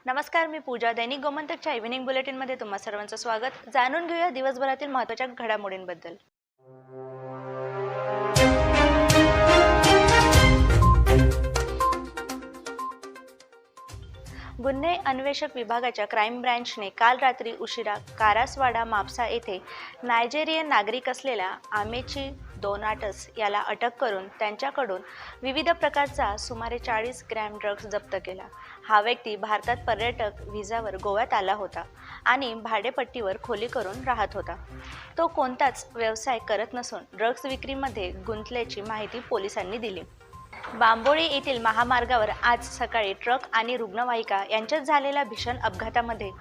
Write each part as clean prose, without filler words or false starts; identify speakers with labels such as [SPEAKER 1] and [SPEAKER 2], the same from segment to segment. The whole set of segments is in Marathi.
[SPEAKER 1] नमस्कार, मी पूजा. दैनिक गोमंतकच्या इव्हिनिंग बुलेटिनमध्ये तुम्हा सर्वांचं स्वागत. जाणून घेऊया दिवसभरातील महत्त्वाच्या घडामोडींबद्दल. गुन्हे अन्वेषक विभागाच्या क्राईम ब्रँचने काल रात्री उशिरा कारासवाडा मापसा येथे नायजेरियन नागरिक असलेल्या आमेची दोनाटस याला अटक करून त्यांच्याकडून विविध प्रकारचा सुमारे 40 ग्रॅम ड्रग्ज जप्त केला. हा व्यक्ती भारतात पर्यटक व्हिसावर गोव्यात आला होता आणि भाडेपट्टीवर खोली करून राहत होता. तो कोणताच व्यवसाय करत नसून ड्रग्ज विक्रीमध्ये गुंतल्याची माहिती पोलिसांनी दिली. बांबोळी येथील महामार्गावर आज सकाळी ट्रक आणि रुग्णवाहिका यांच्यात झालेल्या भीषण अपघातामध्ये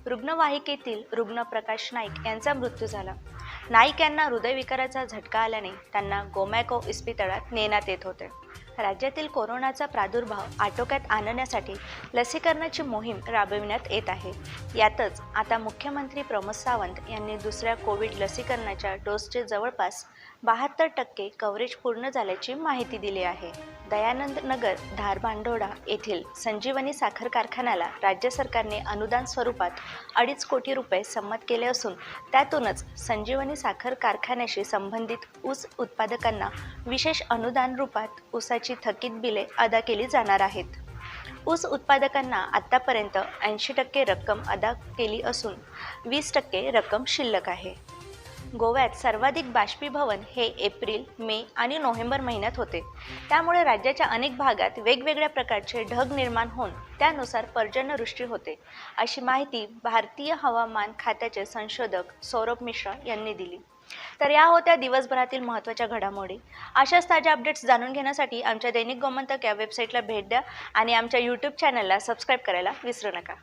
[SPEAKER 1] रुग्णवाहिकेतील रुग्ण प्रकाश नाईक यांचा मृत्यू झाला. नाईक यांना हृदयविकाराचा झटका आल्याने त्यांना गोमॅको इस्पितळात नेण्यात येत होते. राज्यातील कोरोनाचा प्रादुर्भाव आटोक्यात आणण्यासाठी लसीकरणाची मोहीम राबविण्यात येत आहे. यातच आता मुख्यमंत्री प्रमोद सावंत यांनी दुसऱ्या कोविड लसीकरणाच्या डोसचे जवळपास 72% कव्हरेज पूर्ण झाल्याची माहिती दिली आहे. दयानंद नगर धारबांडोडा येथील संजीवनी साखर कारखान्याला राज्य सरकारने अनुदान स्वरूपात 2.5 कोटी रुपये संमत केले असून त्यातूनच संजीवनी साखर कारखान्याशी संबंधित ऊस उत्पादकांना विशेष अनुदान रूपात ऊसाची थकीत बिले अदा केली जाणार आहेत. ऊस उत्पादकांना आत्तापर्यंत 80% रक्कम अदा केली असून 20% रक्कम शिल्लक आहे. गोव्यात सर्वाधिक बाष्पीभवन हे एप्रिल, मे आणि नोव्हेंबर महिन्यात होते. त्यामुळे राज्याच्या अनेक भागात वेगवेगळ्या प्रकारचे ढग निर्माण होऊन त्यानुसार पर्जन्यवृष्टी होते, अशी माहिती भारतीय हवामान खात्याचे संशोधक सौरभ मिश्रा यांनी दिली. तर या होत्या दिवसभरातील महत्त्वाच्या घडामोडी. अशाच ताज्या अपडेट्स जाणून घेण्यासाठी आमच्या दैनिक गोमंतक या वेबसाईटला भेट द्या आणि आमच्या यूट्यूब चॅनलला सबस्क्राईब करायला विसरू नका.